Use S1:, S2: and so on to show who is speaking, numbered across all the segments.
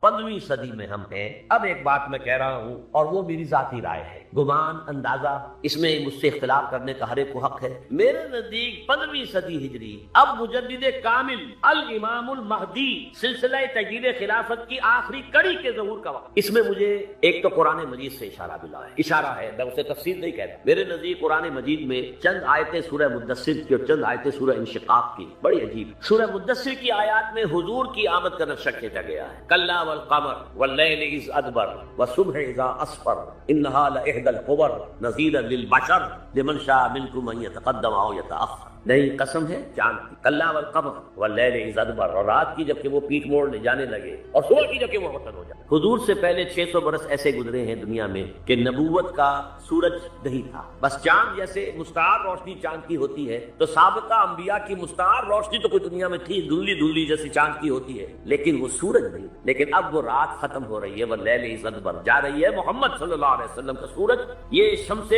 S1: 15ویں صدی میں ہم ہیں۔ اب ایک بات میں کہہ رہا ہوں اور وہ میری ذاتی رائے ہے، گمان اندازہ اس میں مجھ سے اختلاف کرنے کا ہر ایک کو حق ہے۔ میرے نزدیک 15ویں صدی ہجری اب مجدد کامل الامام المہدی سلسلہ تجدید خلافت کی آخری کڑی کے ظہور کا وقت۔ اس میں مجھے ایک تو قرآن مجید سے اشارہ ملا ہے، اشارہ ہے، میں اسے تفسیر نہیں کہتا۔ میرے نزدیک قرآن مجید میں چند آیتیں سورہ مدثر کی اور چند آیتیں سورہ انشقاق کی بڑی عجیب۔ سورہ مدثر کی آیات میں حضور کی آمد کا نقشہ کھینچا گیا ہے، کلا والقمر واللیل اذ ادبر والصبح اذا اسفر انہا لإحدى الكبر نذیرا للبشر لمن شاء منکم ان یتقدم او یتأخر۔ نہیں، قسم ہے چاند کی، کلا والقمر واللیل اذ ادبر، اور رات کی جبکہ وہ پیٹ موڑنے جانے لگے اور صبح کی جبکہ وہ وطن ہو جائے۔ حضور سے پہلے 600 برس ایسے گزرے ہیں دنیا میں کہ نبوت کا سورج نہیں تھا، بس چاند جیسے مستعار روشنی چاند کی ہوتی ہے تو سابقہ انبیاء کی مستعار روشنی تو کوئی دنیا میں تھی، دھندلی دھندلی جیسی چاند کی ہوتی ہے، لیکن وہ سورج نہیں۔ لیکن اب وہ رات ختم ہو رہی ہے، واللیل اذ ادبر، جا رہی ہے محمد صلی اللہ علیہ وسلم کا سورج، یہ شمس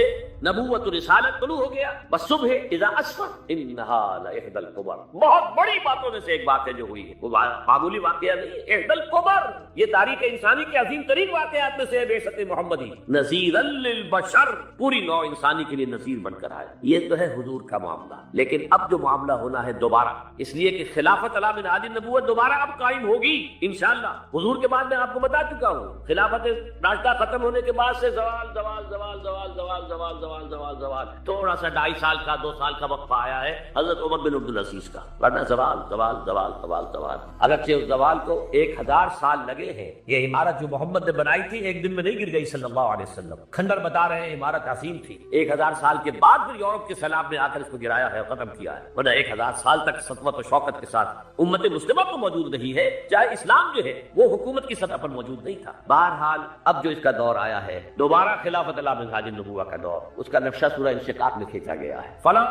S1: نبوت و رسالت طلوع ہو گیا۔ والصبح اذا اسفر انہا لإحدى الكبر، بہت بڑی باتوں میں سے ایک بات ہے جو ہوئی ہے، وہ معمولی واقعہ نہیں، احدى الكبر، یہ تاریخ انسانی کے عظیم ترین واقعات میں سے ہے بعثت محمدی، نذیرا للبشر، پوری نوع انسانی کے لیے نذیر بن کر آئے۔ یہ تو ہے حضور کا معاملہ، لیکن اب جو معاملہ ہونا ہے دوبارہ، اس لیے کہ خلافت علی من عادی نبوت دوبارہ اب قائم ہوگی انشاءاللہ۔ حضور کے بعد میں آپ کو بتا چکا ہوں، خلافت راشدہ ختم ہونے کے بعد سے زوال زوال زوال زوال زوال زوال زوال زوال زوال، تھوڑا سا 2.5 سال کا 2 سال کا وقفہ آیا ہے حضرت عمر بن عبدالعزیز کا، ورنہ زوال زوال زوال زوال زوال، اگرچہ اس زوال کو 1000 سال لگے ہیں۔ یہ عمارت جو محمد نے بنائی تھی ایک دن میں نہیں گر گئی صلی اللہ علیہ وسلم، کھنڈر بتا رہے ہیں عمارت عظیم تھی، 1000 سال کے بعد پھر یورپ کے سیلاب نے آ کر اس کو گرایا ہے، ختم کیا ہے، ورنہ 1000 سال تک سطوت و شوکت کے ساتھ امت مسلمہ تو موجود نہیں ہے، چاہے اسلام جو ہے وہ حکومت کی سطح پر موجود نہیں تھا۔ بہرحال اب جو اس کا دور آیا ہے دوبارہ خلافت علی من عادی النبوۃ کا دور، اس کا نقشہ سورہ انشقاق میں کھینچا گیا ہے۔ فلا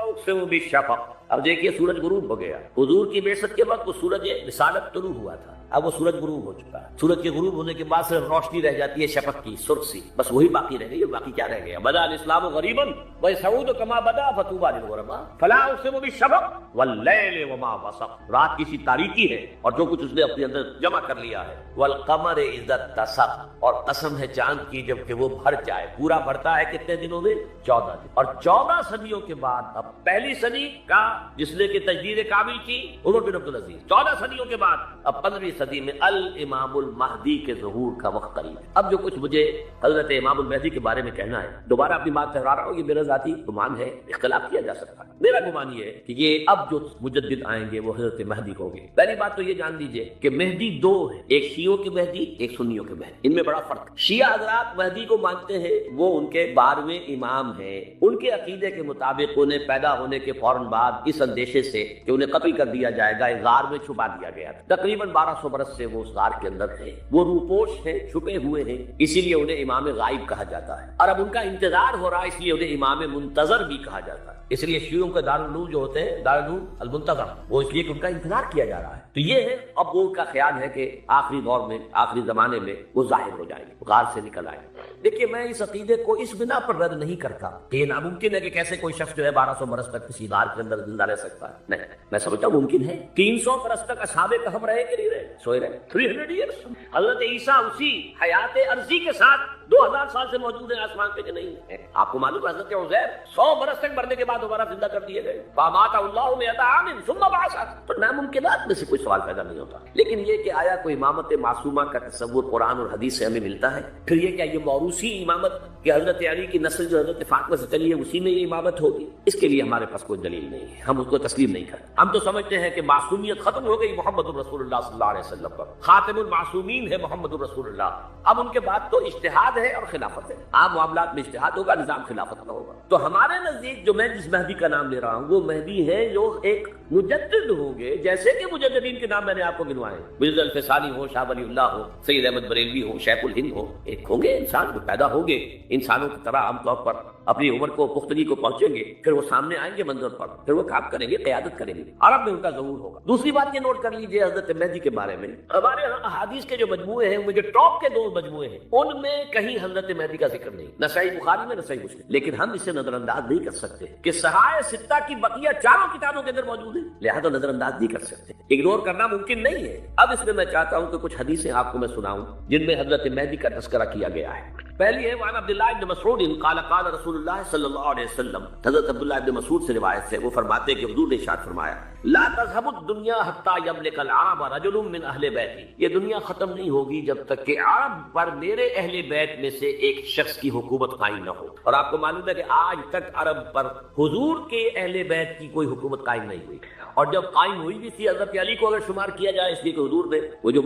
S1: اقسم بالشفق، اب دیکھیے سورج غروب ہو گیا، حضور کی بعثت کے وقت وہ سورج رسالت طلوع ہوا تھا، اب وہ سورج غروب ہو چکا ہے۔ سورج کے غروب ہونے کے بعد صرف روشنی رہ جاتی ہے شفق کی، سرخ سی، بس وہی باقی رہ گئی، باقی کیا رہ گیا؟ بدا الاسلام غریبا وسعود کما بدا فتوبى للغرباء فلا اقسم بالشفق واللیل وما وسق، رات کی سی تاریکی ہے اور جو کچھ اس نے اپنے اندر جمع کر لیا ہے، والقمر اذا اتسق، اور قسم ہے چاند کی جب کہ وہ بھر جائے، پورا بھرتا ہے کتنے دنوں میں؟ 14 دن، اور 14 صدیوں کے بعد اب پہلی صدی کا جس نے کہ تجدید کامل کی عمر بن عبدالعزیز، 14 صدیوں کے بعد اب 15ویں صدی میں الامام المہدی کے ظہور کا وقت قریب ہے۔ اب جو کچھ مجھے حضرت امام المہدی کے بارے میں کہنا ہے، دوبارہ اپنی بات دہرا رہا ہوں، یہ میرا ذاتی گمان ہے، اختلاف کیا جا سکتا ہے، میرا گمان یہ ہے کہ یہ اب جو مجدد آئیں گے وہ حضرت مہدی ہوں گے۔ پہلی بات تو یہ جان لیجئے کہ مہدی 2 ہیں، ایک شیعوں کے مہدی، ایک سنیوں کے مہدی، ان میں بڑا فرق ہے۔ شیعہ حضرات مہدی کو مانتے ہیں، وہ ان کے 12ویں امام ہیں، ان کے عقیدے کے مطابق انہیں پیدا ہونے کے فوراً بعد اس اندیشے سے کہ انہیں قتل کر دیا جائے گا ایک غار میں چھپا دیا گیا تھا، تقریباً 1200 برس سے وہ اس غار کے اندر ہیں، وہ روپوش ہیں، چھپے ہوئے ہیں، اسی لیے انہیں امام غائب کہا جاتا ہے، اور اب ان کا انتظار ہو رہا ہے اس لیے انہیں امام منتظر بھی کہا جاتا ہے۔ اس لیے شیعوں کے دارالعلوم جو ہوتے ہیں دارالعلوم المنتظر، وہ اس لیے کہ ان کا انتظار کیا جا رہا ہے۔ تو یہ ہے اب وہ ان کا خیال ہے کہ آخری دور میں، آخری زمانے میں وہ ظاہر ہو جائیں گے، غار سے نکل آئیں گے۔ دیکھیے میں اس عقیدے کو اس بنا پر رد نہیں کرتا کہ یہ ناممکن ہے کہ کیسے کوئی شخص جو ہے 1200 برس تک کسی غار کے اندر زندہ رہ سکتا ہے، نہیں، میں سمجھتا ہوں ممکن ہے۔ 300 برس تک اصحاب کہف رہے کہ نہیں رہے؟ سوئے رہے 300 ایئرس۔ حضرت عیسیٰ اسی حیات عرضی کے ساتھ 2000 سال سے موجود ہیں آسمان پہ کہ نہیں ہے؟ آپ کو معلوم ہے حضرت عزیر 100 برس تک مرنے کے بعد دوبارہ زندہ کر دیے گئے، فامات اللہ 100 عام ثم بعث، تو ناممکنات میں سے کوئی سوال پیدا نہیں ہوتا۔ لیکن یہ کہ آیا کوئی امامت معصومہ کا تصور قرآن اور حدیث سے ہمیں ملتا ہے؟ پھر یہ کیا یہ موروثی امامت کہ حضرت علی کی نسل جو حضرت فاطمہ سے چلی ہے اسی میں یہ امامت ہوگی؟ اس کے لیے ہمارے پاس کوئی دلیل نہیں ہے، ہم اس کو تسلیم نہیں کرتے۔ ہم تو سمجھتے ہیں کہ معصومیت ختم ہو گئی محمد رسول اللہ صلی اللہ علیہ وسلم پر، خاتم المعصومین ہے محمد رسول اللہ، اب ان کے بعد تو اجتہاد ہے اور خلافت ہے، عام معاملات میں اجتہاد ہوگا، نظام خلافت کا ہوگا۔ تو ہمارے نزدیک جو میں جس مہدی کا نام لے رہا ہوں وہ مہدی ہے جو ایک مجدد ہوں گے، جیسے کہ مجددین کے نام میں نے آپ کو گنوائے، مرزا الفسانی ہو، شاہ ولی اللہ ہو، سید احمد بریلوی ہو، شیخ الہند ہو، ایک ہوں گے انسان جو پیدا ہوں گے انسانوں کی طرح عام طور پر اپنی عمر کو پختگی کو پہنچیں گے، پھر وہ سامنے آئیں گے منظر پر، پھر وہ کام کریں گے، قیادت کریں گے، عرب میں ان کا ظہور ہوگا۔ دوسری بات یہ نوٹ کر لیجئے حضرت مہدی کے بارے میں، ہمارے ہاں احادیث کے جو مجموعے ہیں، جو ٹاپ کے 2 مجموعے ہیں، ان میں کہیں حضرت مہدی کا ذکر نہیں، نہ صحیح بخاری میں نہ صحیح مسلم، لیکن ہم اسے نظر انداز نہیں کر سکتے کہ صحائح ستہ کی بقیہ 4 کتابوں کے اندر موجود ہے۔ موجود ہے، لہذا نظر انداز نہیں کر سکتے، اگنور کرنا ممکن نہیں ہے۔ اب اس میں میں چاہتا ہوں کہ کچھ حدیثیں آپ کو میں سناؤں جن میں حضرت مہدی کا تذکرہ کیا گیا ہے۔ پہلی ہے وعن عبداللہ بن مسعود قال قال رسول اللہ صلی اللہ علیہ وسلم، حضرت عبداللہ بن مسعود سے روایت ہے، وہ فرماتے ہیں کہ حضور نے ارشاد فرمایا لا تذهب الدنيا حتى يملك العرب رجل من اہل بیتی، یہ دنیا ختم نہیں ہوگی جب تک کہ عرب پر میرے اہل بیت میں سے ایک شخص کی حکومت قائم نہ ہو۔ اور آپ کو معلوم ہے کہ آج تک عرب پر حضور کے اہل بیت کی کوئی حکومت قائم نہیں ہوئی، اور جب قائم ہوئی بھی تھی حضرت علی کو اگر شمار کیا جائے، اس لیے کہ حضور نے وہ جو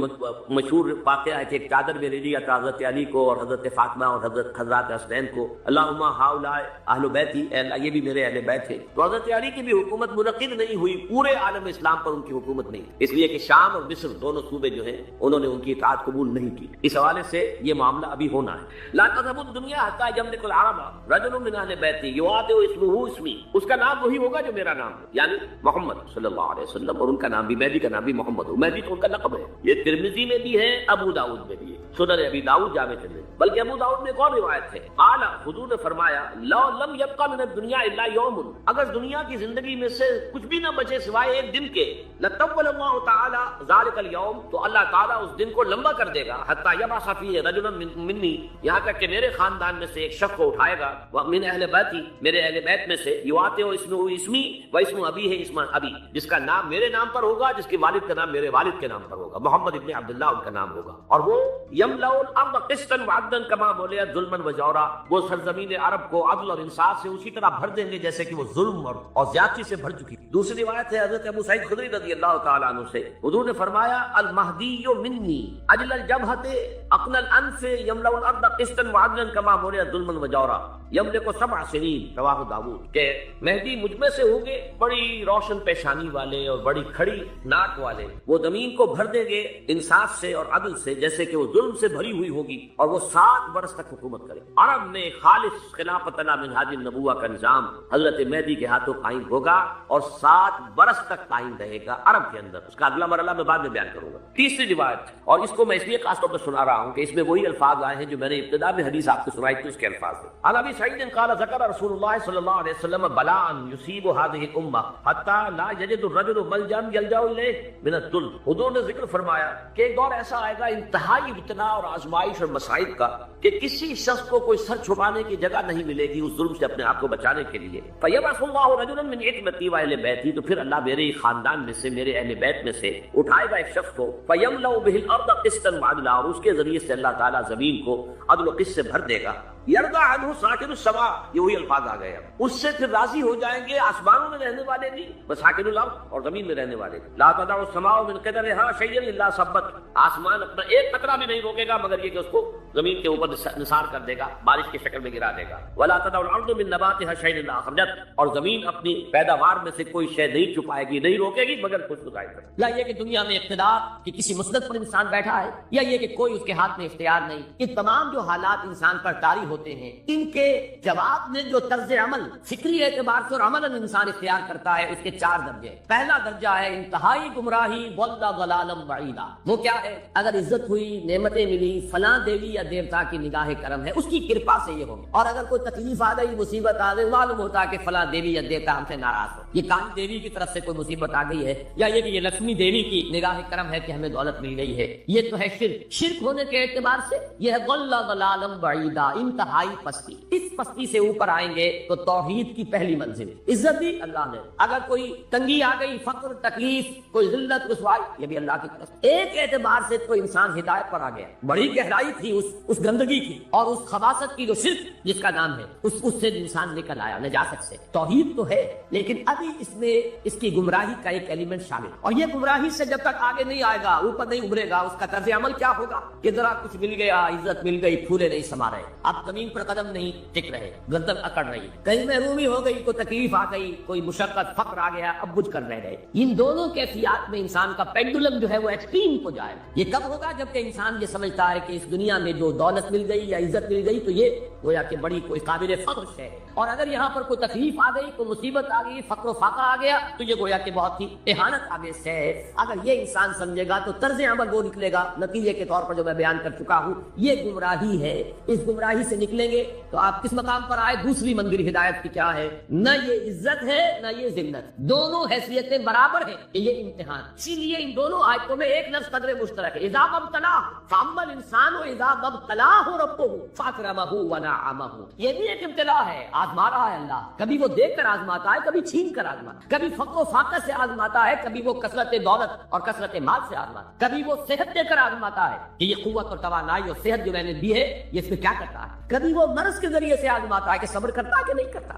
S1: مشہور واقعہ ہے کہ ایک چادر میں لے لیا تھا حضرت علی کو اور حضرت فاطمہ اور حضرت حسنین کو، اللہم ہؤلاء اہل بیتی، اے اللہ یہ بھی میرے اہل بیت ہیں، تو حضرت علی کی بھی حکومت منعقد نہیں ہوئی، پورے عالم اسلام پر ان کی حکومت نہیں، اس لیے کہ شام اور مصر دونوں صوبے جو ہیں انہوں نے ان کی اطاعت قبول نہیں کی۔ اس حوالے سے یہ معاملہ ابھی ہونا ہے۔ لا تذهب الدنيا حتى يملك العرب رجل من اہل بیتی یعاد اسمه اسمی، اس کا نام وہی ہوگا جو میرا نام ہے، یعنی محمد صلی اللہ علیہ وسلم، اور ان کا نام بھی مہدی کا نام بھی محمد ہو، مہدی تو ان کا لقب ہے۔ یہ ترمذی میں بھی ہے، ابو داؤد میں بھی ہے، سنن ابی داؤد جامع ترمذی، بلکہ ابو داؤد میں ایک اور روایت ہے، قال حضور نے فرمایا لو لم يبقى من الدنيا الا يوم، اگر دنیا کی زندگی میں سے کچھ بھی نہ بچے سوائے ایک دن کے، لطول اللہ تعالی ذلك اليوم، تو اللہ تعالیٰ اس دن کو لمبا کر دے گا، حتى يبعث فيه رجلا مني، یہاں تک کہ میرے خاندان میں سے ایک شخص کو اٹھائے گا، ومن اہل بیتی، میرے اہل بیت میں سے، یواتے ہو اسمہ اسمی و اسم ابی ہے اسم ابی، جس کا نام میرے نام پر ہوگا، جس کے والد کا نام میرے والد کے نام پر ہوگا، محمد ابن عبداللہ ان کا نام ہوگا، اور وہ یملأ الارض قسطا وعدلا کما ملئت ظلما وجورا، وہ سرزمین عرب کو عدل اور انصاف سے اسی طرح بھر دیں گے جیسے کہ وہ ظلم اور زیادتی سے بھر چکی۔ دوسری روایت ہے حضرت ابو سعید خدری رضی اللہ تعالی عنہ سے، حضور نے فرمایا المہدی منی اجل الجبہۃ اقنى الانف یملأ الارض قسطا وعدلا کما ملئت ظلما وجورا یملک 7 سنین، رواہ داؤد، کہ مہدی مجھ میں سے ہوں گے بڑی روشن پیشانی والے اور بڑی کھڑی ناک والے، وہ زمین کو بھر دیں گے انصاف سے اور عدل سے جیسے کہ وہ ظلم سے بھری ہوئی ہوگی، اور وہ 7 برس تک حکومت کرے۔ عرب میں خالص خلافت علی منہاج النبوہ کا نظام حضرت مہدی کے ہاتھوں قائم ہوگا اور 7 برس تک قائم رہے گا عرب کے اندر، اس کا اگلا مرحلہ میں بعد میں بیان کروں گا۔ تیسری روایت، اور اس کو میں اس لیے خاص طور پر سنا رہا ہوں کہ اس میں وہی الفاظ آئے ہیں جو میں نے ابتدا میں حدیث آپ کو سنائی تھی، اس کے الفاظ ہیں۔ عن ابی سعید قال ذکر رسول اللہ صلی اللہ علیہ وسلم بلاء یصیب هذه الامه حتى لا يجد الرجل ملجا يلجا الیہ من الذل، حضور نے ذکر فرمایا کہ ایک دور ایسا آئے گا انتہائی ابتلا اور آزمائش اور مصائب کا کہ کسی شخص کو کوئی سر چھپانے کی جگہ نہیں ملے گی اس ظلم سے اپنے آپ کو بچانے کے لیے۔ فیبعث اللہ رجلا من عتبتی واہل بیتی، تو پھر اللہ میرے خاندان میں سے میرے اہل بیت میں سے اٹھائے گا ایک شخص کو، فیملأ به الارض قسطا وعدلا، اور اس کے ذریعے سے اللہ تعالیٰ زمین کو عدل و قسط سے بھر دے گا۔ یرضى عنہ ساکن السماء، یہ وہی الفاظ آ گئے، اس سے پھر راضی ہو جائیں گے آسمانوں میں رہنے والے بھی، وساکن الارض، اور زمین میں رہنے والے بھی۔ لا تدع السماء من قدرها شيئا الا ثبت، آسمان اپنا ایک قطرہ بھی نہیں روکے گا مگر یہ کہ اس کو زمین کے اوپر نثار کر دے گا، بارش کی شکل میں گرا دے گا۔ ولا تدع الارض من نباتها شيئا الا اخرجت، اور زمین اپنی پیداوار میں سے کوئی شے نہیں چھپائے گی، نہیں روکے گی مگر کچھ ظاہر کرے گی۔ لا یہ کہ دنیا میں اقتدار کہ کسی مسند پر انسان بیٹھا ہے، یا یہ کہ کوئی اس کے ہاتھ میں اختیار نہیں، یہ تمام جو حالات انسان پر طاری ہوتے ہیں ان کے جواب میں جو طرز عمل فکری اعتبار سے اور عملاً انسان اختیار کرتا ہے اس کے 4 درجے۔ پہلا درجہ ہے انتہائی گمراہی، ضل ضلالا بعیدا، وہ کیا ہے؟ اگر عزت ہوئی، نعمتیں ملی، فلاں دیوی یا دیوتا کی نگاہ کرم ہے، اس کی کرپا سے یہ ہوگا، اور اگر کوئی تکلیف آ گئی، مصیبت آ گئی، معلوم ہوتا ہے کہ فلاں دیوی یا دیوتا ہم سے ناراض ہو، یہ کالی دیوی کی طرف سے کوئی مصیبت آ گئی ہے، یا یہ کہ یہ لکشمی دیوی کی نگاہ کرم ہے کہ ہمیں دولت مل گئی ہے، یہ تو ہے شرک۔ شرک ہونے کے اعتبار سے یہ ہے ضل ضلالا بعیدا، انتہائی پستی۔ اس پستی سے اوپر آئیں گے تو توحید کی پہلی منزل، عزت دی اللہ نے، اگر کوئی تنگی آ گئی، فقر، تکلیف، کوئی ذلت، رسوائی، یہ بھی اللہ کی طرف۔ ایک اعتبار سے تو انسان ہدایت پر آ گیا، بڑی گہرائی تھی اس گندگی کی اور اس خباثت کی جو شرک جس کا نام ہے، اس سے انسان نکل آیا نجاست سے۔ توحید تو ہے لیکن ابھی اس میں اس کی گمراہی کا ایک ایلیمنٹ شامل، اور یہ گمراہی سے جب تک آگے نہیں آئے گا، اوپر نہیں ابھرے گا، اس کا طرز عمل کیا ہوگا کہ ذرا کچھ مل گیا، عزت مل گئی، پھولے نہیں سما رہے، اب زمین پر قدم نہیں ٹک رہے، گردن اکڑ رہی، کہیں محرومی ہو گئی، کوئی تکلیف آ گئی، کوئی مشقت، فقر آ گیا، اب بجھ کر رہ گئے۔ ان دونوں کیفیات میں انسان کا پینڈولم جو ہے وہ ایکسٹریم کو جائے گا۔ یہ کب ہوگا؟ جبکہ انسان یہ سمجھتا ہے کہ اس دنیا میں جو دولت مل گئی یا عزت مل گئی تو یہ گویا کہ بڑی کوئی قابل فخر ہے، اور اگر یہاں پر کوئی تکلیف آ گئی، کوئی مصیبت آ گئی، فقر و فاقہ آ گیا تو یہ گویا کہ بہت ہی اہانت آمیز ہے۔ اگر یہ انسان سمجھے گا تو طرز عمل وہ نکلے گا، نتیجے کے طور پر جو میں بیان کر چکا ہوں، یہ گمراہی ہے۔ اس گمراہی سے نکلیں گے تو آپ کس مقام پر آئے؟ دوسری منزل ہدایت کی کیا ہے؟ نہ یہ عزت ہے نہ یہ ذلت، دونوں حیثیتیں برابر ہیں کہ یہ امتحان۔ اسی لیے ان دونوں آیتوں میں ایک لفظ قدر مشترک ہے، اذا مبتلاه فاما الانسان اذا مبتلاه ربه فاکرمه ونعمه۔ یہ بھی ایک امتلا ہے، آزما رہا ہے اللہ، کبھی وہ دیکھ کر آزماتا ہے، کبھی چھین کر آزماتا ہے، کبھی فقر و فاقہ سے آزماتا ہے، کبھی وہ کثرت دولت اور کثرت مال سے آزماتا ہے، کبھی وہ صحت دے کر آزماتا ہے کہ یہ قوت اور توانائی اور صحت جو میں نے دی ہے یہ اس میں کیا کرتا ہے، کبھی وہ مرض کے ذریعے سے آزماتا ہے کہ صبر کرتا ہے کہ نہیں کرتا۔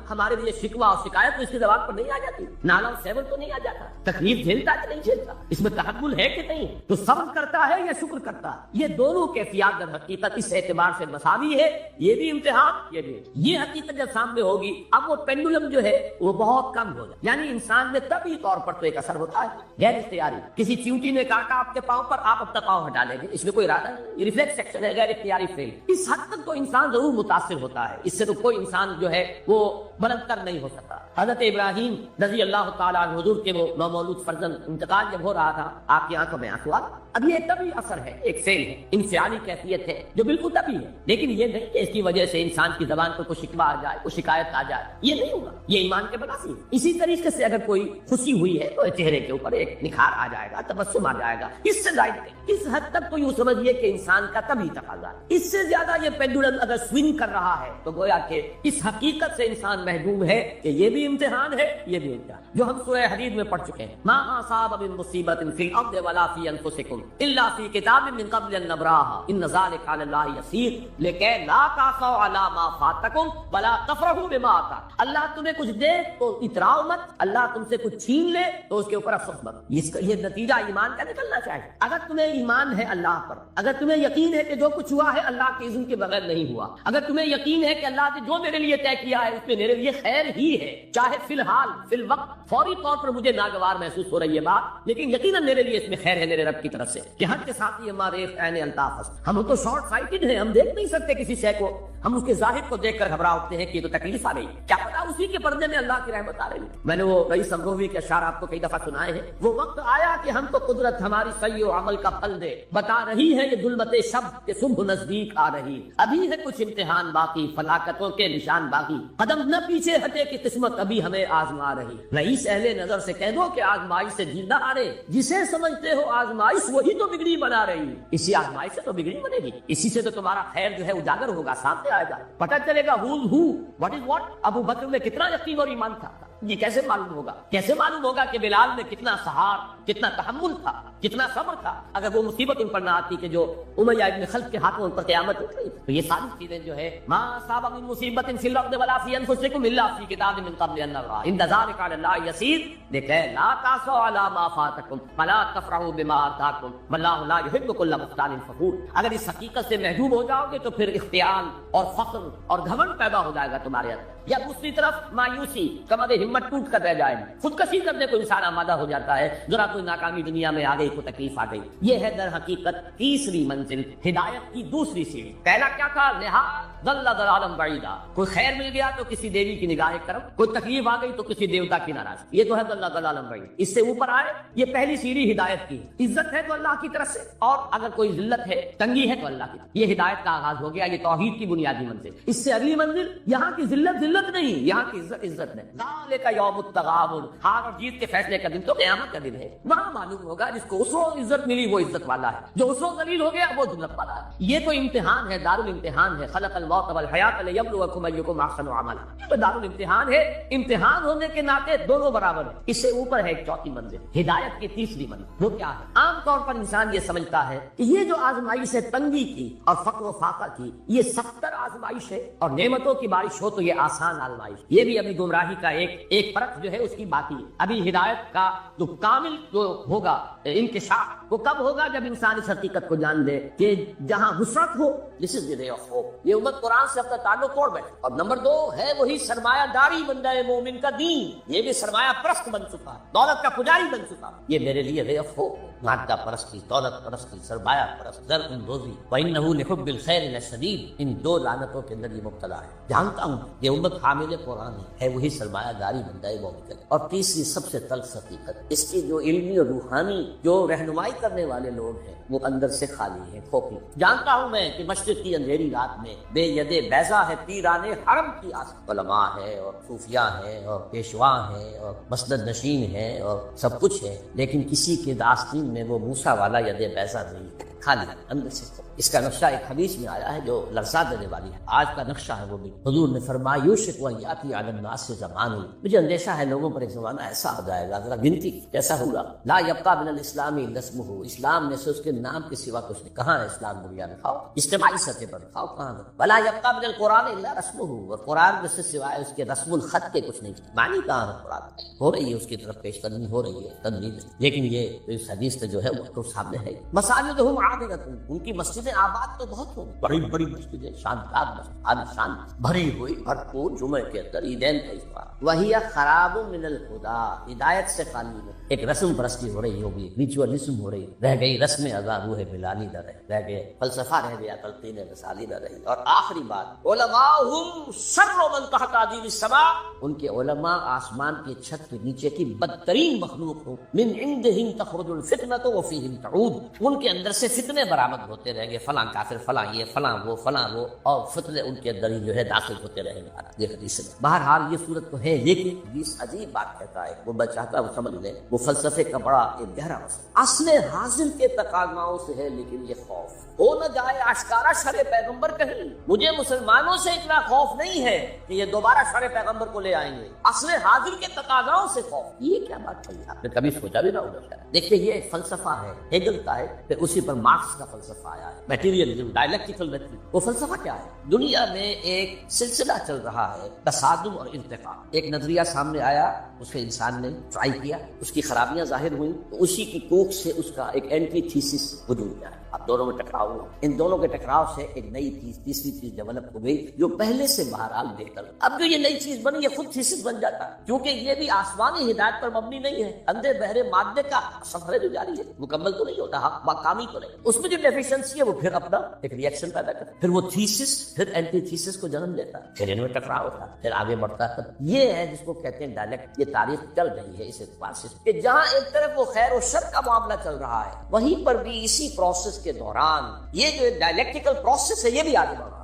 S1: ہمارے لیے شکوہ اور شکایت تو اس کی زبان پر نہیں آ جاتی، نالا اور سیون تو نہیں آ جاتا، تکلیف جھیلتا کہ نہیں جھیلتا، اس میں تحمل ہے کہ نہیں، تو صبر کرتا ہے یا شکر کرتا ہے۔ یہ دونوں کیفیات در حقیقت اس اعتبار سے مساوی ہے، یہ بھی امتحان یہ بھی۔ یہ حقیقت جب سامنے ہوگی اب وہ پینڈولم جو ہے وہ بہت کم ہو جائے، یعنی انسان میں طبعی طور پر تو ایک اثر ہوتا ہے غیر اختیاری، کسی چیونٹی نے کاٹا آپ کے پاؤں پر، آپ اپنا پاؤں ہٹا لیں گے، اس میں کوئی ارادہ نہیں، یہ ریفلیکس ایکشن ہے، غیر اختیاری فیل۔ اس حد تک تو انسان ضرور متاثر ہوتا ہے، اس سے تو کوئی انسان جو ہے وہ بلند کر نہیں ہو سکتا۔ حضرت ابراہیم رضی اللہ تعالیٰ عنہ حضور کے وہ نومولود فرزند انتقال جب ہو رہا تھا، آپ کی آنکھوں میں آنسو آ، اب یہ طبعی اثر ہے، ایک فیل ہے، انفعالی کیفیت ہے جو بالکل طبعی ہے، لیکن یہ نہیں کہ اس کی وجہ سے انسان کی زبان پر کوئی شکوہ آ جائے، کوئی شکایت آ جائے، یہ نہیں ہوگا، یہ ایمان کے بناسی ہے۔ اسی طریقے سے اگر کوئی خوشی ہوئی ہے تو چہرے کے اوپر ایک نکھار آ جائے گا، تبسم آ جائے گا، اس سے زائد نہیں۔ اس حد تک تو یوں سمجھیے کہ انسان کا طبعی تقاضا ہے، اس سے زیادہ یہ پینڈولم اگر سوئنگ کر رہا ہے تو گویا کہ اس حقیقت سے انسان محروم ہے کہ یہ بھی امتحان ہے، یہ بھی امتحان، جو ہم سورہ حدید میں پڑھ چکے ہیں، ما اصاب من مصیبت فی الارض ولا فی انفسکم الا فی کتاب من قبل ان نبراها ان ذلک علی اللہ یسیر لکے لا تاسوا علی ما فاتکم ولا تفرحوا بما آتاکم۔ اللہ تمہیں کچھ دے تو اتراؤ مت، اللہ تم سے کچھ چھین لے تو اس کے اوپر افسوس مت۔ یہ نتیجہ ایمان کا نکلنا چاہیے۔ اگر تمہیں ایمان ہے اللہ پر، اگر تمہیں یقین ہے کہ جو کچھ ہوا ہے اللہ کے اذن کے بغیر نہیں ہوا، اگر تمہیں یقین ہے کہ اللہ نے جو میرے لیے طے کیا ہے اس میں میرے لیے خیر ہی ہے، چاہے فی الحال فی الوقت فوری طور پر مجھے ناگوار محسوس ہو رہی ہے بات، لیکن یقیناً میرے لیے اس میں خیر ہے میرے رب کی طرف سے، کہ حد کے ساتھ ہی ہمارے عین الطاف۔ ہم تو شارٹ سائٹڈ ہیں، ہم دیکھ نہیں سکتے کسی شے کو، ہم اس کے ظاہر کو دیکھ کر گھبرا اٹھتے ہیں کہ یہ تو تکلیف آ گئی، کیا پتا اسی کے پردے میں اللہ کی رحمت آ رہی ہے۔ میں نے وہ رئیس امروی کے اشعار آپ کو کئی دفعہ سنائے ہیں، وہ وقت آیا کہ ہم کو قدرت ہماری سعی و عمل کا پھل دے، بتا رہی ہے یہ ظلمت شب کہ صبح نزدیک آ رہی، ابھی ہے کچھ امتحان باقی، فلاکتوں کے نشان باقی، قدم نہ پیچھے ہٹے کہ قسمت ابھی ہمیں آزما رہی۔ رئیس اہل نظر سے کہہ دو کہ آزمائش سے جلدہ آ رہے، جسے سمجھتے ہو آزمائش وہی تو بگڑی بنا رہی، اسی آزمائش سے تو بگڑی بنے گی، اسی سے تو تمہارا خیر جو ہے اجاگر ہوگا، سامنے آئے گا، پتہ چلے گا who's who, what is what۔ ابو بکر میں کتنا یقین اور ایمان تھا، یہ کیسے معلوم ہوگا؟ کیسے معلوم ہوگا کہ بلال میں کتنا سہار، کتنا تحمل تھا، کتنا صبر تھا، اگر وہ مصیبت ان پر نہ آتی کہ جو امیہ ابن خلف کے ہاتھوں ان پر قیامت اٹھ رہی۔ تو یہ ساری چیزیں جو ہے ما اصاب من مصیبت فی الارض ولا فی انفسکم الا فی کتاب من قبل ان نبرأ ان ذلک علی اللہ یسیر لکے لا تاسوا علی ما فاتکم ولا تفرحوا بما آتاکم واللہ لا یحب کل مختال فخور۔ اگر اس حقیقت سے محروم ہو جاؤ گے تو پھر اختیال اور فخر اور گھمنڈ پیدا ہو جائے گا تمہارے اندر، یا دوسری طرف مایوسی، کمر ہمت ٹوٹ کر رہ جائے گی، خودکشی کرنے کو انسان آمادہ ہو جاتا ہے، ذرا کوئی ناکامی دنیا میں آ گئی، کوئی تکلیف آ گئی۔ یہ ہے در حقیقت تیسری منزل، ہدایت کی دوسری سیڑھی۔ پہلا کیا تھا؟ لحاظ ضل ضلالا بعیدا، کوئی خیر مل گیا تو کسی دیوی کی نگاہ کرم، کوئی تکلیف آ گئی تو کسی دیوتا کی ناراضگی، یہ تو ہے ضل ضلالا بعید۔ اس سے اوپر آئے، یہ پہلی سیڑھی ہدایت کی، عزت ہے تو اللہ کی طرف سے، اور اگر کوئی ذلت ہے، تنگی ہے تو اللہ کی طرف، یہ ہدایت کا آغاز ہو گیا، یہ توحید کی بنیادی منزل۔ اس سے اگلی منزل، یہاں کی ذلت ذلت نہیں، یہاں کی عزت عزت نہیں۔ ذالک یوم التغابن، ہار اور جیت کے فیصلے کا دن تو قیامت کا دن ہے، وہاں معلوم ہوگا جس کو اس وقت عزت ملی وہ عزت والا ہے، جو اس وقت ذلیل ہو گیا وہ ذلت والا ہے۔ یہ تو امتحان ہے، دارالامتحان ہے، خلق الموت والحیات لیبلوکم ایکم احسن عملا، یہ دارالامتحان ہے، امتحان ہونے کے ناطے دونوں برابر ہیں۔ اس سے اوپر ہے ایک چوتھی منزل، ہدایت کی تیسری منزل، وہ کیا ہے؟ عام طور پر انسان یہ سمجھتا ہے کہ یہ جو آزمائش ہے تنگی کی اور فقر و فاقہ کی، یہ سختر آزمائش ہے، اور نعمتوں کی بارش ہو تو یہ آسان آزمائش۔ یہ بھی ابھی گمراہی کا ایک پرت جو ہے اس کی باقی ہے۔ ابھی ہدایت کا جو کامل جو ہوگا انکشاف وہ کب ہوگا؟ جب انسان اس حقیقت کو جان لے کہ جہاں حسرت ہو، دس از دی رے آف ہوپ، یہ امت قرآن سے اپنا تعلق توڑ بیٹھے۔ اور نمبر 2 ہے وہی سرمایہ داری بندہ مومن کا دین، یہ بھی سرمایہ پرست بن چکا ہے، دولت کا پجاری بن چکا ہے، یہ میرے لیے رے آف ہوپ ہے۔ مادہ پرستی، دولت پرستی، سرمایہ پرست، زر اندوزی، وَإِنَّهُ لِحُبِّ الْخَيْرِ لَشَدِيدٌ، ان دو لعنتوں کے اندر یہ مبتلا ہے۔ جانتا ہوں یہ امت حامل قرآن ہے وہی سرمایہ داری بندہ مومن۔ اور تیسری سب سے تلخ حقیقت، اس کی جو علمی اور روحانی جو رہنمائی کرنے والے لوگ ہیں وہ اندر سے خالی ہیں، کھوکھلے۔ جانتا ہوں میں کہ مشرق کی اندھیری رات میں بے ید بیضا ہے پیران حرم کی آس، علماء ہے اور صوفیاء ہیں اور پیشوا ہیں اور مسند نشین ہیں اور سب کچھ ہے، لیکن کسی کے آستین میں وہ موسیٰ والا ید بیضا نہیں، خالی اندر سے۔ اس کا نقشہ ایک حدیث میں آیا ہے جو لرزا دینے والی ہے، آج کا نقشہ ہے وہ بھی۔ حضور نے فرمایا یوشک ان یاتی علی الناس زمان، مجھے اندیشہ ہے لوگوں پر ایک زمانہ ایسا آ جائے گا، ذرا گنتی کیسا ہوگا، لا یبقى من الاسلام الا اسمہ، اسلام میں سے اس کے نام کے سوا کچھ نہیں۔ کہاں ہے اسلام دنیا میں؟ کھاؤ اجتماعی سطح پر کھاؤ، کہاں ہے؟ ولا یبقى من القرآن الا رسمہ، اور قرآن میں سے سوائے اس کے رسم الخط کے کچھ نہیں۔ معنی کہاں ہے قرآن؟ ہو رہی ہے اس کی طرف پیش قدمی ہو رہی ہے، تدریج، لیکن یہ اس حدیث سے جو ہے وہ تو سامنے ہے۔ مساجدہم عامرۃ، ان کی مسجدیں آباد تو بہت ہوں، بڑی بڑی مسجدیں، شاندار مسجد، عالیشان بھری ہوئی، بھرپور، جمعے کے اندر عیدین کا اتوار۔ وہی خراب من الہدیٰ، ہدایت سے خالی ہے۔ ایک رسم پرستی ہو رہی ہوگی، ریچولزم ہو رہی، رہ گئی رسم ادا، روح بلالی نہ رہ گئے، فلسفہ رہ گیا، تلقین رسالی نہ رہی۔ اور آخری بات، علماءہم شر من تحت عدیم السماء، ان کے علماء آسمان کی چھت کے نیچے کی بدترین مخلوق ہو۔ من عندہم تخرج الفتنۃ وفیہم تعود، ان کے اندر سے فتنے برآمد ہوتے رہیں گے، فلاں کافر، فلاں یہ، فلاں وہ، فلاں وہ، اور فتنے ان کے اندر ہی جو ہے داخل ہوتے رہیں گے۔ یہ حدیث ہے۔ بہرحال یہ صورت تو ہے، لیکن حدیث عجیب بات کہتا ہے، وہ میں چاہتا ہوں سمجھ لیں، وہ فلسفے کا بڑا ایک گہرا مسئلہ اصل حاصل کے تقاضاؤں سے ہے، لیکن یہ خوف ہو نہ جائے آشکارا شر پیغمبر کہیں۔ مجھے مسلمانوں سے اتنا خوف نہیں ہے کہ یہ دوبارہ شر پیغمبر کو لے آئیں گے، اصل حاضر کے تقاضاؤں سے خوف۔ یہ کیا بات ہے؟ آپ نے کبھی سوچا بھی نہ ہوگا۔ دیکھیے یہ ایک فلسفہ ہے، ہیگل کا ہے، پھر اسی پر مارکس کا فلسفہ آیا ہے، میٹیریلزم، ڈائلیکٹیکل میتھڈ۔ وہ فلسفہ کیا ہے؟ دنیا میں ایک سلسلہ چل رہا ہے، تصادم اور ارتقاء۔ ایک نظریہ سامنے آیا، اس پہ انسان نے ٹرائی کیا، اس کی خرابیاں ظاہر ہوئیں، تو اسی کی کوکھ سے اس کا ایک اینٹی تھیسس وجود میں آیا۔ اب دونوں میں ٹکراؤ ہوا، ان دونوں کے ٹکراؤ سے ایک نئی چیز، تیسری چیز ڈیولپ ہو گئی جو پہلے سے بہرحال بہتر۔ اب جو یہ نئی چیز بنی یہ خود تھیسس بن جاتا ہے، کیونکہ یہ بھی آسمانی ہدایت پر مبنی نہیں ہے، اندھے بہرے مادے کا سفر جو جاری ہے، مکمل تو نہیں ہوتا، کامی تو نہیں، اس میں جو ڈیفیشنسی ہے وہ پھر اپنا ایک ری ایکشن پیدا کرتا ہے، پھر وہ تھیسس پھر اینٹی تھیسس کو جنم دیتا ہے، پھر ان میں ٹکراؤ ہوتا ہے، پھر آگے بڑھتا ہے۔ یہ ہے جس کو کہتے ہیں ڈائلیکٹ۔ یہ تاریخ چل رہی ہے اس اعتبار سے کہ جہاں ایک طرف وہ خیر و شر کا معاملہ چل رہا ہے، وہیں پر بھی اسی پروسیس کے دوران یہ جو ڈائلیکٹیکل پروسیس ہے یہ بھی آگے بڑھ رہا ہے۔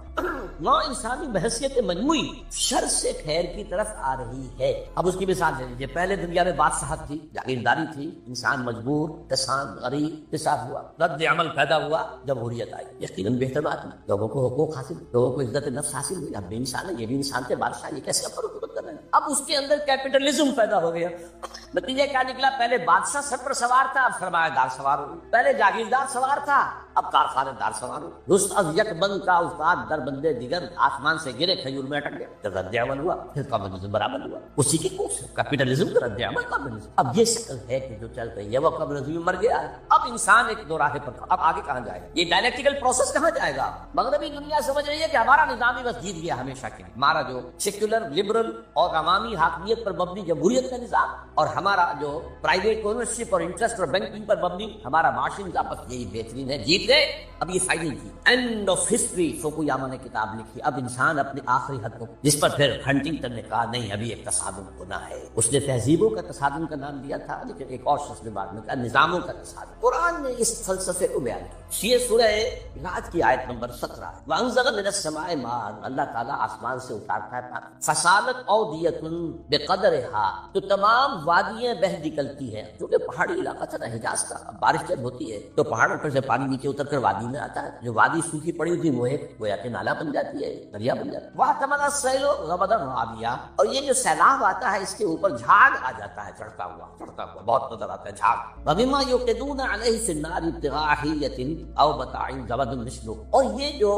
S1: وہاں انسانی بحثیت مجموعی شر سے خیر کی طرف آ رہی ہے۔ اب اس کی مثال لے لیجیے، پہلے دنیا میں بادشاہت تھی، جاگیرداری تھی، انسان مجبور، کسان، غریب، حساب ہوا، رد عمل پیدا ہوا، جمہوریت آئی، یقیناً بہتر بات ہے، لوگوں کو حقوق حاصل، لوگوں کو عزت نفس حاصل ہوئی۔ اب بھی انسان ہے، یہ بھی انسان تھے، بادشاہ، یہ کیسے فرق کر رہے ہیں؟ اب اس کے اندر کیپٹلزم پیدا ہو گیا۔ نتیجہ کیا نکلا؟ پہلے بادشاہ سر پر سوار تھا، اب سرمایہ دار سوار ہو، پہلے جاگیردار سوار تھا، اب کارخانے دار سوار ہو۔ رست از یک بند کا استاد در بندے دیگر، آسمان سے گرے کھجور میں اٹک گئے، پھر رد عمل ہوا، پھر کمیونزم برآمد ہوا، اسی کی کوشش کیپٹلزم کا رد عمل کمیونزم۔ اب یہ شکل ہے کہ جو چل رہی ہے، وہ کمیونزم مر گیا ہے، اب انسان ایک دو راہ پر، اب آگے کہاں جائے گا؟ یہ ڈائلیکٹیکل پروسیس کہاں جائے گا؟ مغربی دنیا سمجھ رہی ہے کہ ہمارا نظام ہی بس جیت گیا ہمیشہ کے لیے، ہمارا جو سیکولر، لبرل اور عوامی حاکمیت پر مبنی جمہوریت کا نظام، اور ہمارا جو پرائیویٹ اونرشپ اور انٹرسٹ اور بینکنگ پر مبنی ہمارا معاشی نظام، بس یہی بہترین ہے، جیت گئے۔ اب یہ فائنل تھی، اینڈ آف ہسٹری، فوکویاما نے کتاب لکھی۔ اب انسان اپنی آخری حد کو، جس پر پھر ہنٹنگٹن نے کہا نہیں ابھی ایک تصادم ہونا ہے، اس نے تہذیبوں کا تصادم کا نام دیا تھا، لیکن ایک اور شخص نے بعد میں کہا نظاموں کا تصادم۔ قرآن نے اس فلسفے کو بیان کیا۔ یہ سورہ راج کی آیت نمبر 17 ہے، وَأَنزَلَ مِنَ السَّمَاءِ مَاءً، اللہ تعالیٰ آسمان سے اتارتا ہے پانی، فَسَالَتْ أَوْدِيَةٌ بِقَدْرِهَا، تو تمام وادیاں بہہ نکلتی ہیں، کیونکہ پہاڑی علاقہ تھا نا حجاز کا، بارش جب ہوتی ہے تو پہاڑوں پر سے پانی نیچے اتر کر وادی میں آتا ہے، جو وادی سوکھی پڑی ہوتی ہے وہ ایک گویا کہ نالا بن جاتی ہے، دریا بن جاتا ہے۔ وَاحْتَمَلَ السَّيْلُ زَبَدًا رَّابِيًا، اور یہ جو سیلاب آتا ہے اس کے اوپر جھاگ آ جاتا ہے، چڑھتا ہوا بہت نظر آتا ہے جھاگ۔ وَبِمَا يُوقِدُونَ عَلَيْهِ فِي النَّارِ ابْتِغَاءَ حِلْيَةٍ أَوْ مَتَاعٍ زَبَدٌ مِثْلُهُ، اور یہ جو